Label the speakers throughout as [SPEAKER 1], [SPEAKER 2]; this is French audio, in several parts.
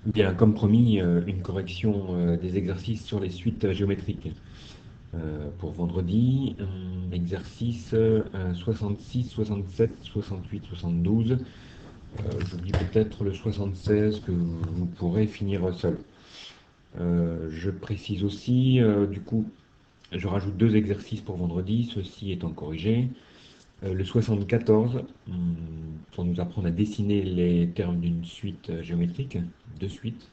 [SPEAKER 1] Bien, comme promis, une correction des exercices sur les suites géométriques. Pour vendredi, exercice 66, 67, 68, 72. J'oublie peut-être le 76 que vous pourrez finir seul. Je précise aussi, du coup, je rajoute deux exercices pour vendredi, ceci étant corrigé. Le 74, pour nous apprendre à dessiner les termes d'une suite géométrique, deux suites.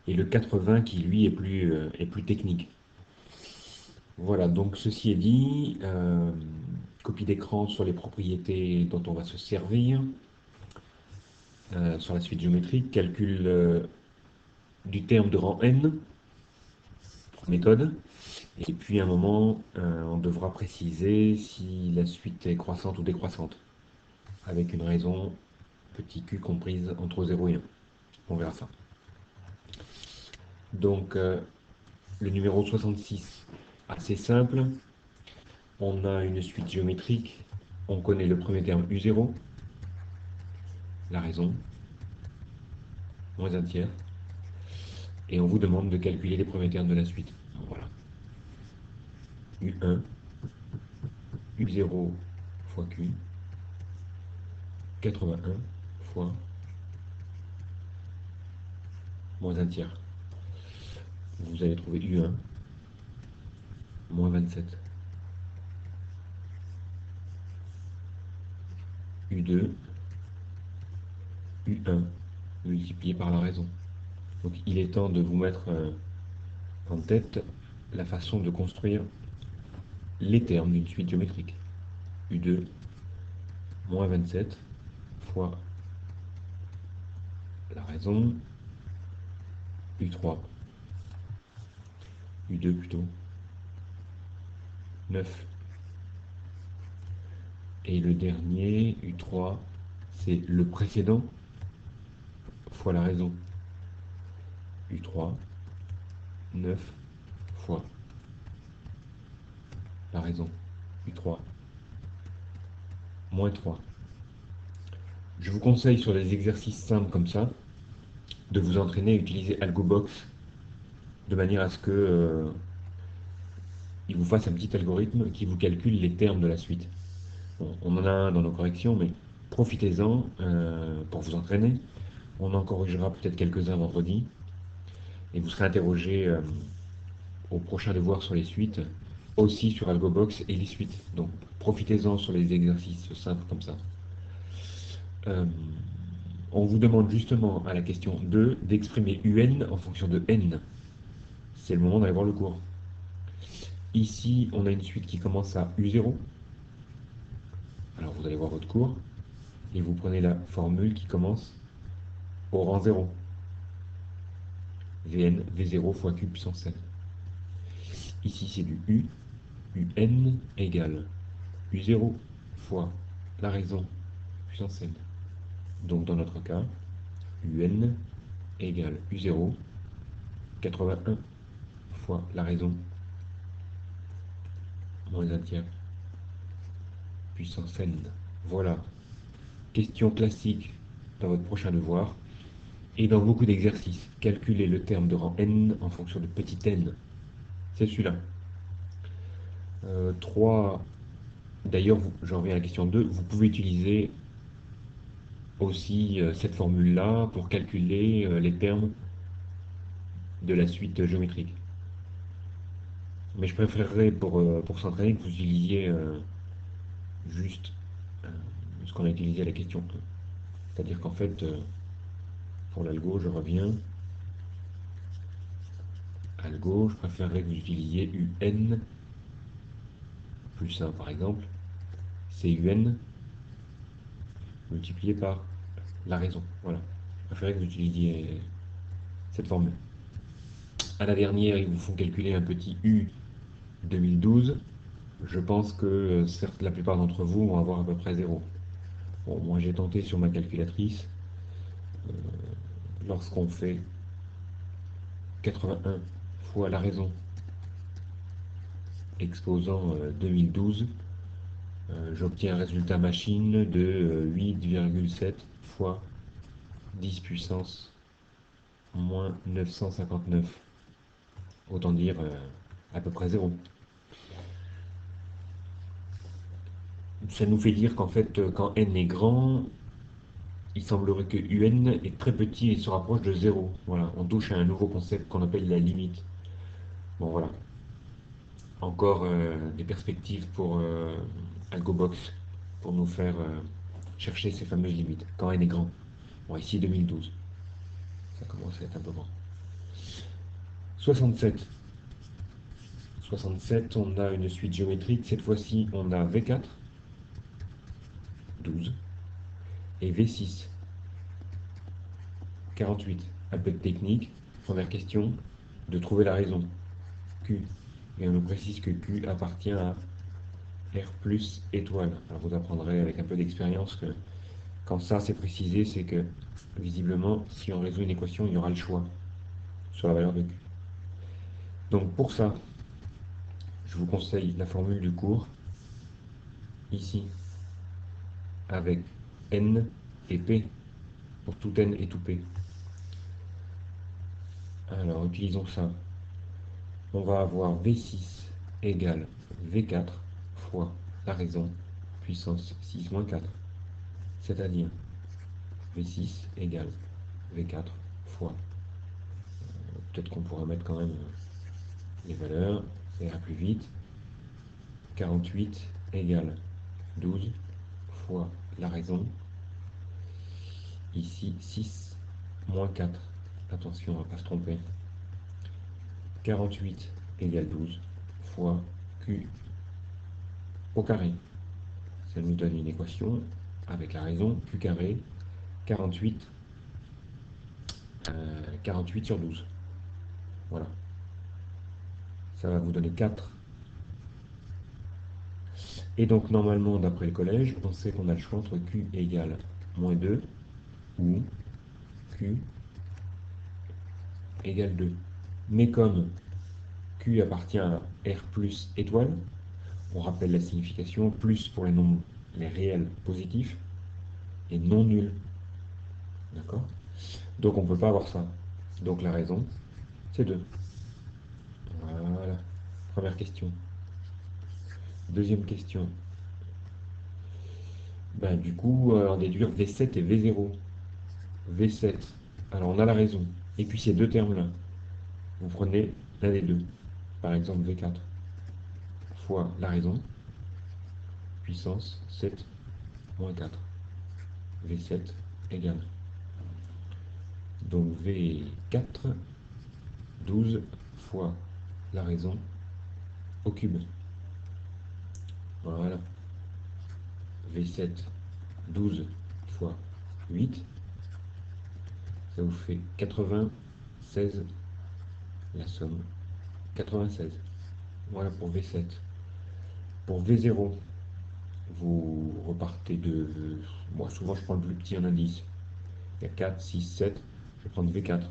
[SPEAKER 1] Et le 80 qui lui est plus technique. Voilà, donc ceci est dit, copie d'écran sur les propriétés dont on va se servir, sur la suite géométrique, calcul du terme de rang n, méthode, et puis à un moment, on devra préciser si la suite est croissante ou décroissante, avec une raison petit q comprise entre 0 et 1. On verra ça. Donc, le numéro 66, assez simple. On a une suite géométrique. On connaît le premier terme U0, la raison, moins un tiers. Et on vous demande de calculer les premiers termes de la suite. Voilà. U1, U0 fois Q, 81 fois moins un tiers. Vous allez trouver U1, moins 27. U2, U1, multiplié par la raison. Donc il est temps de vous mettre en tête la façon de construire les termes d'une suite géométrique. U2, moins 27 fois la raison, U3, U2 plutôt, 9. Et le dernier, U3, c'est le précédent fois la raison. U3, 9 fois la raison. U3, moins 3. Je vous conseille sur les exercices simples comme ça, de vous entraîner à utiliser AlgoBox de manière à ce que il vous fasse un petit algorithme qui vous calcule les termes de la suite. Bon, on en a un dans nos corrections, mais profitez-en pour vous entraîner. On en corrigera peut-être quelques-uns vendredi. Et vous serez interrogé au prochain devoir sur les suites, aussi sur AlgoBox et les suites. Donc profitez-en sur les exercices simples comme ça. Euh, on vous demande justement à la question 2 d'exprimer UN en fonction de n. C'est le moment d'aller voir le cours. Ici, on a une suite qui commence à U0. Alors vous allez voir votre cours et vous prenez la formule qui commence au rang 0. Vn, V0 fois Q puissance n. Ici, c'est du U. Un égale U0 fois la raison puissance n. Donc dans notre cas, UN égale U0, 81 fois la raison, moins un tiers, puissance n. Voilà, question classique dans votre prochain devoir. Et dans beaucoup d'exercices, calculez le terme de rang n en fonction de petit n. C'est celui-là. 3, d'ailleurs, j'en reviens à la question 2, vous pouvez utiliser aussi cette formule-là pour calculer les termes de la suite géométrique. Mais je préférerais pour s'entraîner que vous utilisiez juste euh, ce qu'on a utilisé à la question 1. C'est-à-dire qu'en fait, pour l'algo, je reviens. Algo, je préférerais que vous utilisiez UN plus 1 par exemple. C'est UN multiplié par la raison. Voilà. Je préférerais que vous utilisiez cette formule. À la dernière, ils vous font calculer un petit U 2012. Je pense que certes, la plupart d'entre vous vont avoir à peu près 0. Bon, moi j'ai tenté sur ma calculatrice. Lorsqu'on fait 81 fois la raison exposant 2012, j'obtiens un résultat machine de 8,7 fois 10 puissance moins 959. Autant dire à peu près 0. Ça nous fait dire qu'en fait, quand n est grand, il semblerait que un est très petit et se rapproche de 0. Voilà, on touche à un nouveau concept qu'on appelle la limite. Bon, voilà. Encore des perspectives pour AlgoBox, pour nous faire chercher ces fameuses limites, quand n est grand. Bon, ici 2012, ça commence à être un peu grand. 67. 67, on a une suite géométrique. Cette fois-ci, on a V4, 12, et V6, 48. Un peu de technique. Première question, de trouver la raison. Q. Et on nous précise que Q appartient à R plus étoile. Alors vous apprendrez avec un peu d'expérience que quand ça c'est précisé, c'est que visiblement, si on résout une équation, il y aura le choix sur la valeur de Q. Donc pour ça, je vous conseille la formule du cours, ici, avec N et P, pour tout N et tout P. Alors, utilisons ça. On va avoir V6 égale V4 fois la raison puissance 6 moins 4. C'est-à-dire V6 égale V4 fois. Peut-être qu'on pourra mettre quand même les valeurs, ça ira plus vite. 48 égale 12 fois la raison. Ici, 6 moins 4. Attention, on ne va pas se tromper. 48 égale 12 fois Q au carré. Ça nous donne une équation avec la raison Q carré 48, 48 sur 12. Voilà. Ça va vous donner 4. Et donc, normalement, d'après le collège, on sait qu'on a le choix entre Q égale moins 2 ou Q égale 2. Mais comme Q appartient à R plus étoile, on rappelle la signification, plus pour les nombres, les réels positifs, et non nuls. D'accord? Donc on ne peut pas avoir ça. Donc la raison, c'est 2. Voilà. Première question. Deuxième question. Ben, du coup, en déduire V7 et V0. V7, alors on a la raison. Et puis ces deux termes-là, vous prenez l'un des deux. Par exemple, V4 fois la raison, puissance 7 moins 4. V7 égale. Donc V4, 12 fois la raison au cube. Voilà. V7, 12 fois 8. Ça vous fait 96, la somme. 96. Voilà pour V7. Pour V0, vous repartez de... Moi, souvent, je prends le plus petit en indice. Il y a 4, 6, 7. Je vais prendre V4.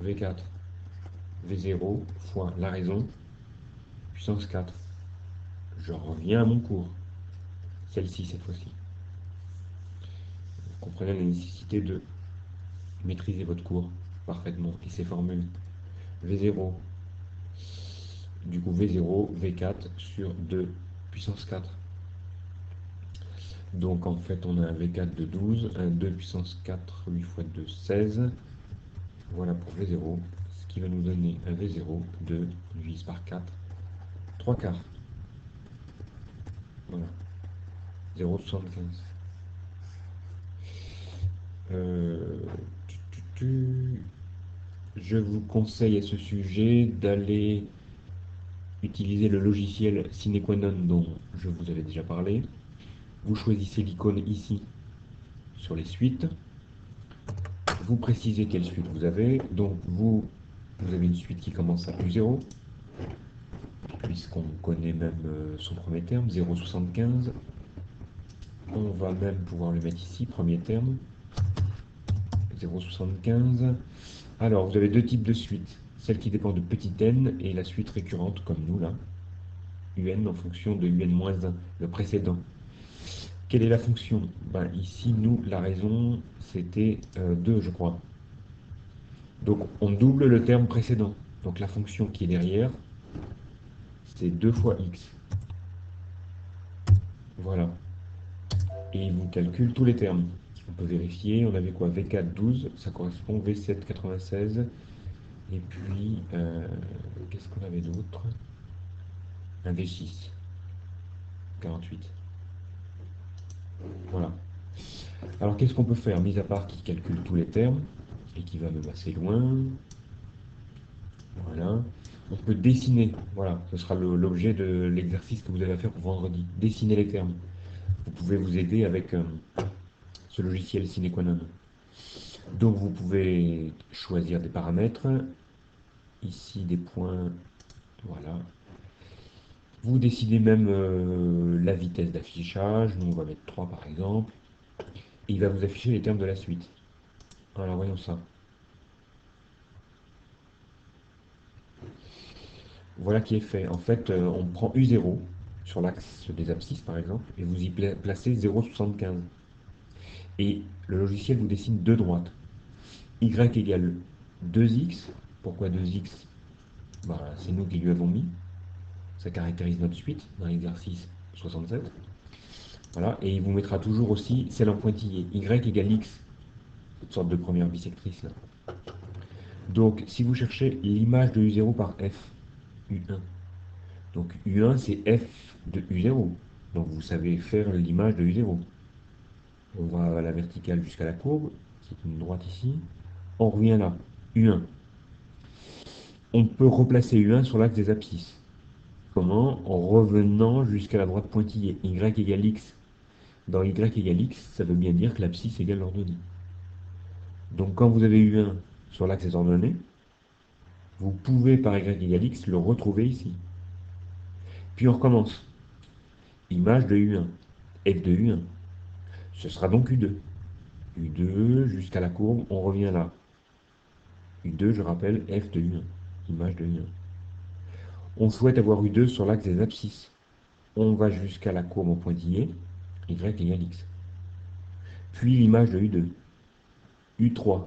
[SPEAKER 1] V4, V0 fois la raison, puissance 4. Je reviens à mon cours. Celle-ci, cette fois-ci. Vous comprenez la nécessité de maîtriser votre cours parfaitement et ses formules. V0, du coup V0, V4 sur 2 puissance 4. Donc en fait on a un V4 de 12, un 2 puissance 4, 8 fois 2, 16. Voilà pour V0, ce qui va nous donner un V0 de, on divise par 4, 3 quarts. Voilà, 0,75. Euh, je vous conseille à ce sujet d'aller utiliser le logiciel Sine Qua Non dont je vous avais déjà parlé. Vous choisissez l'icône ici sur les suites. Vous précisez quelle suite vous avez. Donc vous avez une suite qui commence à U0, puisqu'on connaît même son premier terme, 0,75. On va même pouvoir le mettre ici, premier terme, 0,75. Alors, vous avez deux types de suites. Celle qui dépend de petit n et la suite récurrente, comme nous là, un en fonction de un-1, le précédent. Quelle est la fonction? Ben, ici, nous, la raison, c'était 2, je crois. Donc on double le terme précédent. Donc la fonction qui est derrière, c'est 2 fois x. Voilà. Et il vous calcule tous les termes. On peut vérifier, on avait quoi? V4, 12, ça correspond V7, 96. Et puis, qu'est-ce qu'on avait d'autre? Un V6, 48. Voilà. Alors qu'est-ce qu'on peut faire, mis à part qu'il calcule tous les termes, et qui va même assez loin? Voilà. On peut dessiner. Voilà, ce sera l'objet de l'exercice que vous avez à faire pour vendredi. Dessiner les termes. Vous pouvez vous aider avec ce logiciel Cinequanon. Donc vous pouvez choisir des paramètres. Ici des points. Voilà. Vous décidez même la vitesse d'affichage. Nous on va mettre 3 par exemple. Et il va vous afficher les termes de la suite. Alors voyons ça. Voilà qui est fait. En fait, on prend U0 sur l'axe des abscisses par exemple, et vous y placez 0,75. Et le logiciel vous dessine deux droites. Y égale 2x. Pourquoi 2x? Bah, c'est nous qui lui avons mis. Ça caractérise notre suite dans l'exercice 67. Voilà. Et il vous mettra toujours aussi celle en pointillé. Y égale x. Une sorte de première bisectrice là. Donc, si vous cherchez l'image de U0 par f, U1. Donc, U1, c'est f de U0. Donc, vous savez faire l'image de U0. On va à la verticale jusqu'à la courbe, qui est une droite ici. On revient là, U1. On peut replacer U1 sur l'axe des abscisses. Comment? En revenant jusqu'à la droite pointillée. Y égale x. Dans y égale x, ça veut bien dire que l'abscisse égale l'ordonnée. Donc quand vous avez U1 sur l'axe des ordonnées, vous pouvez par y égale x le retrouver ici. Puis on recommence. Image de U1. F de U1. Ce sera donc U2. U2 jusqu'à la courbe, on revient là. U2, je rappelle, F de U1. Image de U1. On souhaite avoir U2 sur l'axe des abscisses. On va jusqu'à la courbe en pointillé, y égale x. Puis l'image de U2, U3,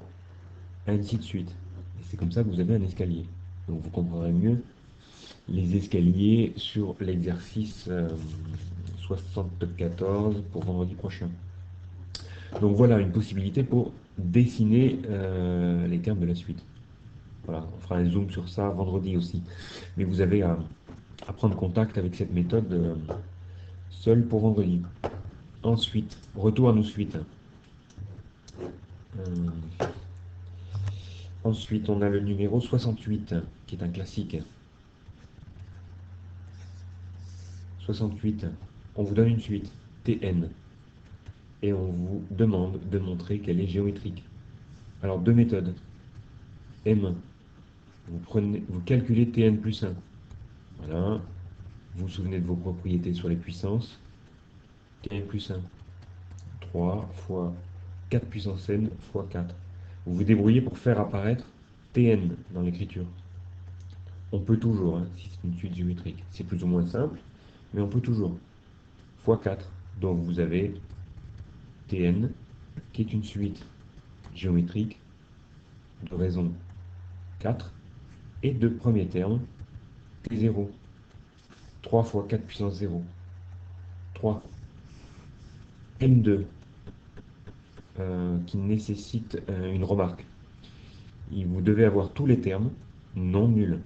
[SPEAKER 1] ainsi de suite. Et c'est comme ça que vous avez un escalier. Donc vous comprendrez mieux les escaliers sur l'exercice 74 pour vendredi prochain. Donc voilà une possibilité pour dessiner les termes de la suite. Voilà, on fera un zoom sur ça vendredi aussi. Mais vous avez à prendre contact avec cette méthode seule pour vendredi. Ensuite, retour à nos suites. Euh, Ensuite, on a le numéro 68, qui est un classique. 68, on vous donne une suite, Tn, et on vous demande de montrer qu'elle est géométrique. Alors, deux méthodes. M1, vous calculez Tn plus 1. Voilà. Vous vous souvenez de vos propriétés sur les puissances. Tn plus 1. 3 fois 4 puissance n fois 4. Vous vous débrouillez pour faire apparaître Tn dans l'écriture. On peut toujours, hein, si c'est une suite géométrique. C'est plus ou moins simple, mais on peut toujours. Fois 4. Donc vous avez Tn, qui est une suite géométrique de raison 4, et de premier terme, T0. 3 fois 4 puissance 0. 3. M2, qui nécessite une remarque. Vous devez avoir tous les termes non nuls.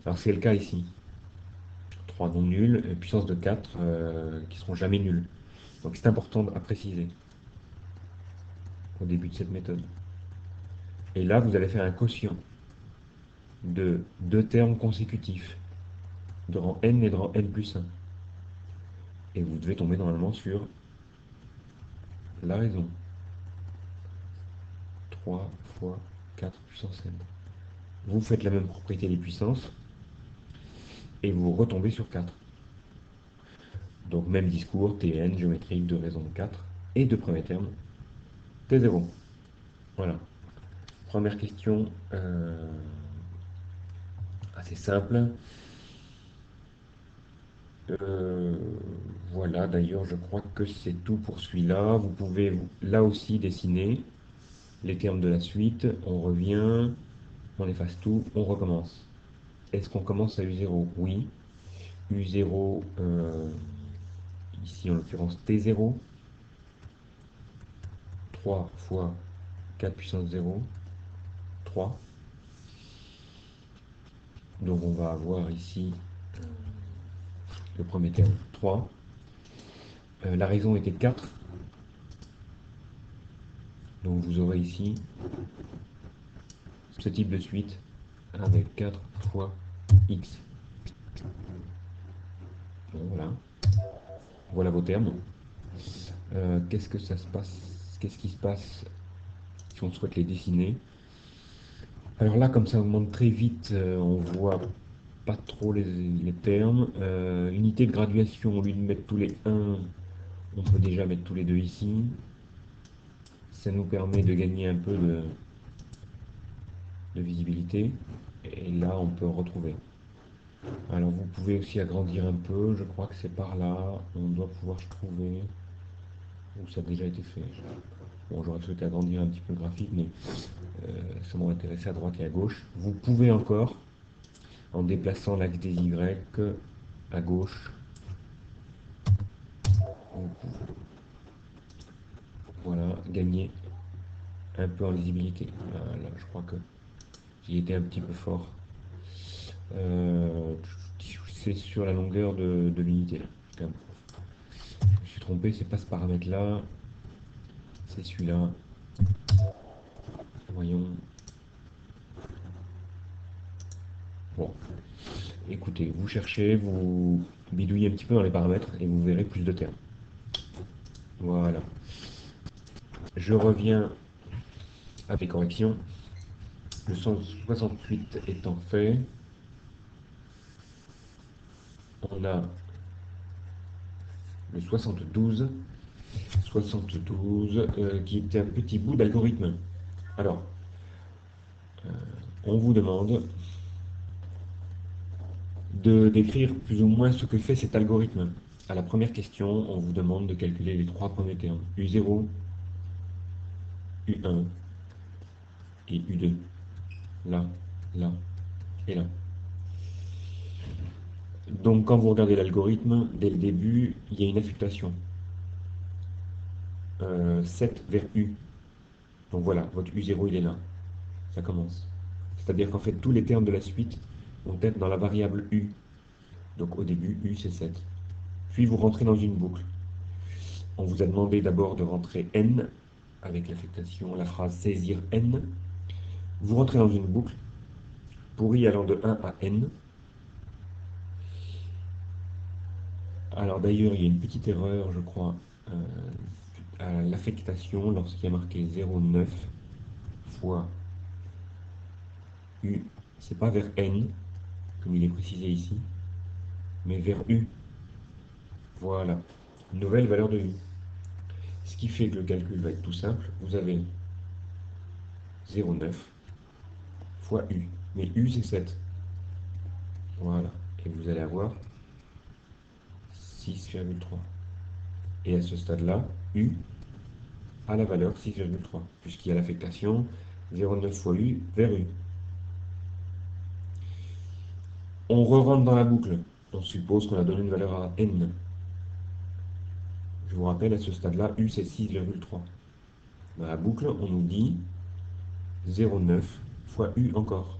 [SPEAKER 1] Alors c'est le cas ici. 3 non nuls, puissance de 4 qui seront jamais nuls. Donc c'est important à préciser au début de cette méthode. Et là, vous allez faire un quotient de deux termes consécutifs, de rang n et de rang n plus 1. Et vous devez tomber normalement sur la raison. 3 fois 4 puissance n. Vous faites la même propriété des puissances et vous retombez sur 4. Donc même discours, Tn, géométrique de raison 4 et de premier terme, T0. Voilà. Première question assez simple. Euh, voilà, d'ailleurs, je crois que c'est tout pour celui-là. Vous pouvez là aussi dessiner. les termes de la suite, on revient, on efface tout, on recommence. Est-ce qu'on commence à U0? Oui. U0, ici en l'occurrence T0, 3 fois 4 puissance 0, 3. Donc on va avoir ici le premier terme 3. La raison était 4. Donc vous aurez ici ce type de suite avec 4 fois x. Bon, voilà. Voilà vos termes. Qu'est-ce que ça se passe? Qu'est-ce qui se passe si on souhaite les dessiner? Alors là, comme ça augmente très vite, on voit pas trop les termes. Unité de graduation, au lieu de mettre tous les 1, on peut déjà mettre tous les 2 ici. Ça nous permet de gagner un peu de visibilité. Et là, on peut retrouver. Alors, vous pouvez aussi agrandir un peu. Je crois que c'est par là. On doit pouvoir trouver. Ou ça a déjà été fait. Bon, j'aurais souhaité agrandir un petit peu le graphique, mais ça m'aurait intéressé à droite et à gauche. Vous pouvez encore, en déplaçant l'axe des Y à gauche, vous pouvez, voilà, gagner un peu en lisibilité. Voilà, je crois que j'y étais un petit peu fort. Euh, c'est sur la longueur de l'unité. Je me suis trompé, c'est pas ce paramètre-là, c'est celui-là. Voyons. Bon, écoutez, vous cherchez, vous bidouillez un petit peu dans les paramètres et vous verrez plus de termes. Voilà. Je reviens à mes corrections. Le 168 étant fait, on a le 72, qui était un petit bout d'algorithme. Alors, on vous demande de décrire plus ou moins ce que fait cet algorithme. À la première question, on vous demande de calculer les trois premiers termes, U0, U1 et U2. Là, là et là. Donc quand vous regardez l'algorithme, dès le début, il y a une affectation. 7 vers U. Donc voilà, votre U0 il est là. Ça commence. C'est-à-dire qu'en fait, tous les termes de la suite vont être dans la variable U. Donc au début, U c'est 7. Puis vous rentrez dans une boucle. On vous a demandé d'abord de rentrer N avec l'affectation, la phrase saisir N. Vous rentrez dans une boucle pour I allant de 1 à N. Alors d'ailleurs, il y a une petite erreur, je crois, à l'affectation lorsqu'il y a marqué 0,9 fois U. C'est pas vers N, comme il est précisé ici, mais vers U. Voilà. Nouvelle valeur de U. Ce qui fait que le calcul va être tout simple. Vous avez 0,9 fois U. Mais U, c'est 7. Voilà. Et vous allez avoir 6,3. Et à ce stade-là, U a la valeur 6,3, puisqu'il y a l'affectation 0,9 fois U vers U. On re-rentre dans la boucle. On suppose qu'on a donné une valeur à N. Je vous rappelle, à ce stade-là, U, c'est 6,3. Dans la boucle, on nous dit 0,9 fois U encore.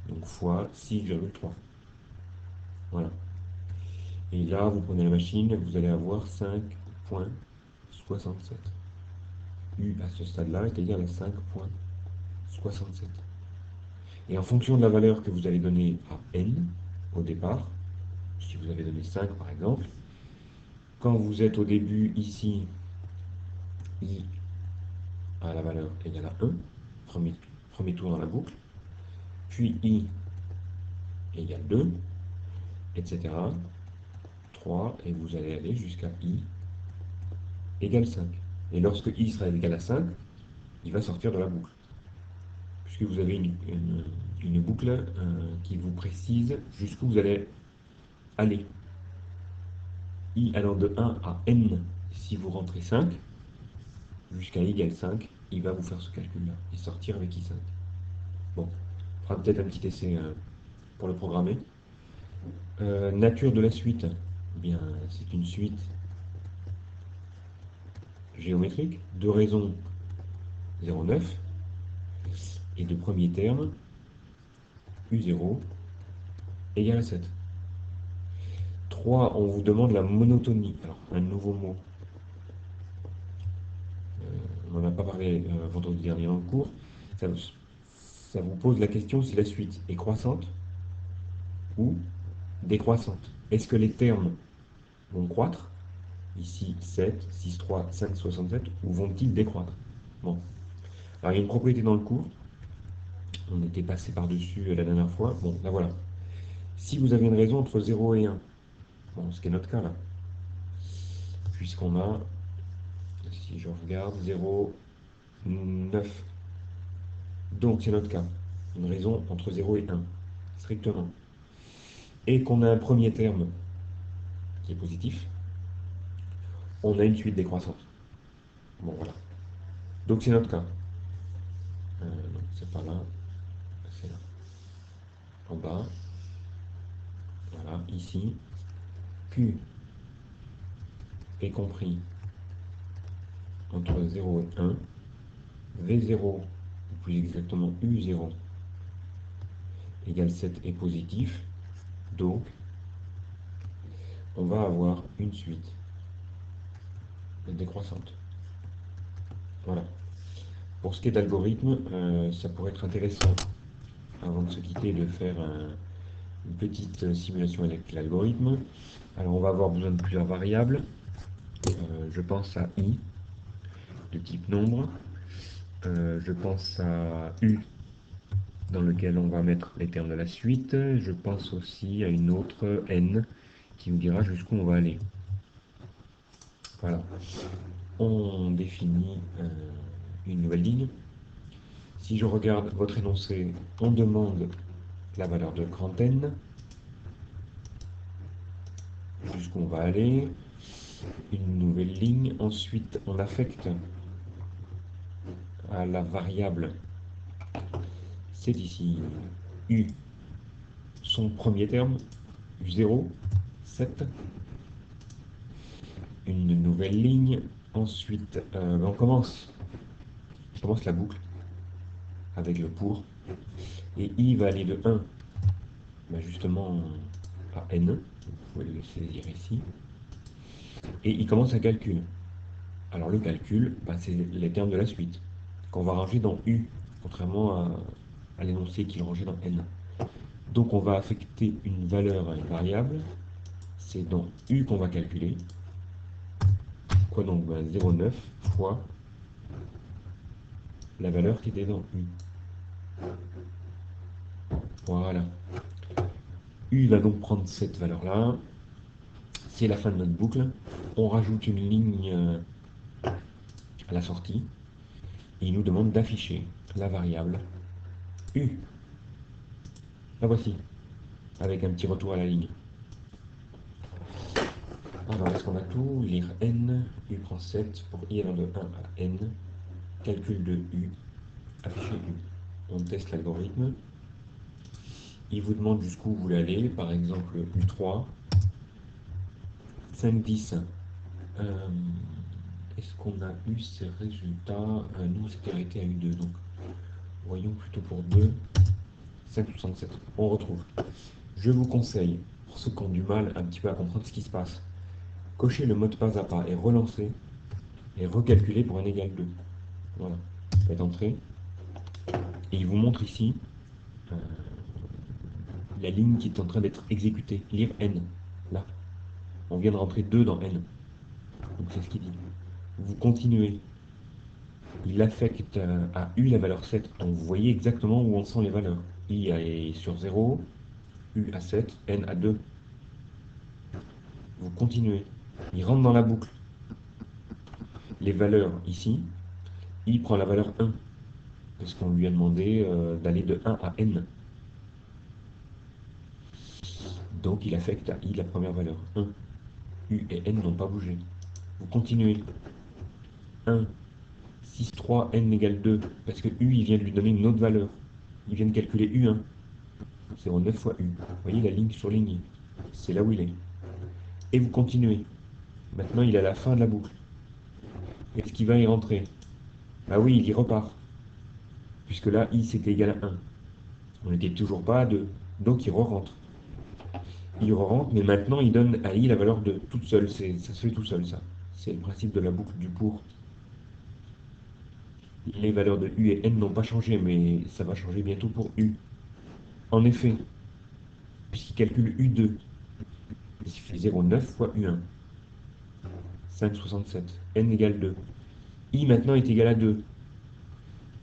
[SPEAKER 1] Donc fois 6,3. Voilà. Et là, vous prenez la machine, vous allez avoir 5,67. U à ce stade-là est égal à 5,67. Et en fonction de la valeur que vous allez donner à n au départ, si vous avez donné 5 par exemple, quand vous êtes au début ici, i a la valeur égale à 1, premier tour dans la boucle, puis i égale 2, etc. 3, et vous allez aller jusqu'à i égale 5. Et lorsque i sera égal à 5, il va sortir de la boucle, puisque vous avez une boucle qui vous précise jusqu'où vous allez aller. I allant de 1 à n, si vous rentrez 5, jusqu'à i égale 5, il va vous faire ce calcul-là et sortir avec I5. Bon, on fera peut-être un petit essai pour le programmer. Nature de la suite, eh bien, c'est une suite géométrique de raison 0,9 et de premier terme U0 égale à 7. 3, on vous demande la monotonie. Alors, un nouveau mot. On n'en a pas parlé vendredi dernier dans le cours. Ça vous pose la question si la suite est croissante ou décroissante. Est-ce que les termes vont croître, ici 7, 6, 3, 5, 67, ou vont-ils décroître? Bon. Alors, il y a une propriété dans le cours. On était passé par-dessus la dernière fois. Bon, là voilà. Si vous avez une raison entre 0 et 1, bon, ce qui est notre cas là, puisqu'on a, si je regarde, 0, 9. Donc c'est notre cas. Une raison entre 0 et 1, strictement. Et qu'on a un premier terme qui est positif, on a une suite décroissante. Bon, voilà. Donc c'est notre cas. Donc c'est pas là, c'est là. En bas, voilà, ici. Q est compris entre 0 et 1. V0, ou plus exactement U0, égale 7 est positif. Donc, on va avoir une suite décroissante. Voilà. Pour ce qui est d'algorithme, ça pourrait être intéressant, avant de se quitter, de faire une petite simulation avec l'algorithme. Alors, on va avoir besoin de plusieurs variables. Je pense à I, de type nombre. Je pense à U, dans lequel on va mettre les termes de la suite. Je pense aussi à une autre N, qui nous dira jusqu'où on va aller. Voilà. On définit une nouvelle ligne. Si je regarde votre énoncé, on demande la valeur de grand N, jusqu'où on va aller, une nouvelle ligne. Ensuite, on affecte à la variable, c'est ici, U, son premier terme, U0, 7, une nouvelle ligne. Ensuite, on commence la boucle avec le pour, et I va aller de 1 justement à N, vous pouvez le saisir ici, et il commence un calcul. Alors le calcul, c'est les termes de la suite, qu'on va ranger dans U, contrairement à l'énoncé qu'il rangeait dans N. Donc on va affecter une valeur à une variable, c'est dans U qu'on va calculer. Quoi donc? 0,9 fois la valeur qui était dans U. Voilà. U va donc prendre cette valeur-là. C'est la fin de notre boucle. On rajoute une ligne à la sortie. Et il nous demande d'afficher la variable U. La voici, avec un petit retour à la ligne. Alors, est-ce qu'on a tout? Lire N, U prend 7 pour I allant de 1 à N. Calcul de U, afficher U. On teste l'algorithme. Il vous demande jusqu'où vous voulez aller, par exemple U3, 5, 10. Est-ce qu'on a eu ces résultats? Nous, c'était arrêté à U2, donc voyons plutôt pour 2, 5,67. On retrouve. Je vous conseille, pour ceux qui ont du mal un petit peu à comprendre ce qui se passe, cochez le mode pas à pas et relancez et recalculer pour n égale 2. Voilà. Faites entrer. Et il vous montre ici la ligne qui est en train d'être exécutée. Lire n. Là. On vient de rentrer 2 dans n. Donc c'est ce qu'il dit. Vous continuez. Il affecte à U la valeur 7. Donc vous voyez exactement où en sont les valeurs. I est sur 0, U à 7, N à 2. Vous continuez. Il rentre dans la boucle. Les valeurs ici, I prend la valeur 1. Parce qu'on lui a demandé d'aller de 1 à N. Donc il affecte à I la première valeur, 1. U et N n'ont pas bougé. Vous continuez. 1, 6, 3, n égale 2, parce que u, il vient de lui donner une autre valeur. Il vient de calculer u1. 0,9 fois u. Vous voyez la ligne surlignée. C'est là où il est. Et vous continuez. Maintenant, il est à la fin de la boucle. Est-ce qu'il va y rentrer? Ah oui, il y repart. Puisque là, i c'était égal à 1. On n'était toujours pas à 2. Donc il re-rentre. Il re-rentre, mais maintenant il donne à i la valeur de toute seule. Ça se fait tout seul, ça. C'est le principe de la boucle du pour. Les valeurs de u et n n'ont pas changé, mais ça va changer bientôt pour u. En effet, puisqu'il calcule u2, il fait 0,9 fois u1. 5,67. N égale 2. I maintenant est égal à 2.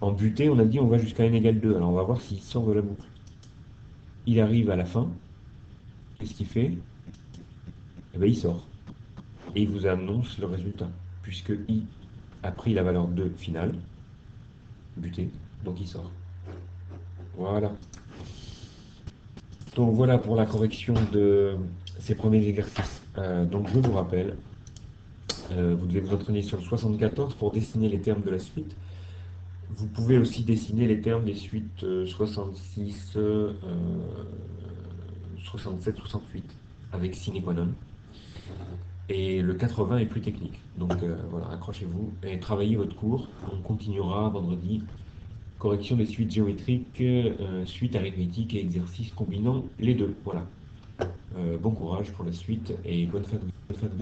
[SPEAKER 1] En butée, on a dit on va jusqu'à n égale 2. Alors on va voir s'il sort de la boucle. Il arrive à la fin. Qu'est-ce qu'il fait? Eh bien, il sort. Et il vous annonce le résultat. Puisque I a pris la valeur 2 finale, butée, donc il sort. Voilà. Donc voilà pour la correction de ces premiers exercices. Donc je vous rappelle, vous devez vous entraîner sur le 74 pour dessiner les termes de la suite. Vous pouvez aussi dessiner les termes des suites 66, 67, 68 avec sine qua non. Et le 80 est plus technique. Donc voilà, accrochez-vous et travaillez votre cours. On continuera vendredi. Correction des suites géométriques, suites arithmétiques et exercices combinant les deux. Voilà. Bon courage pour la suite et bonne fin de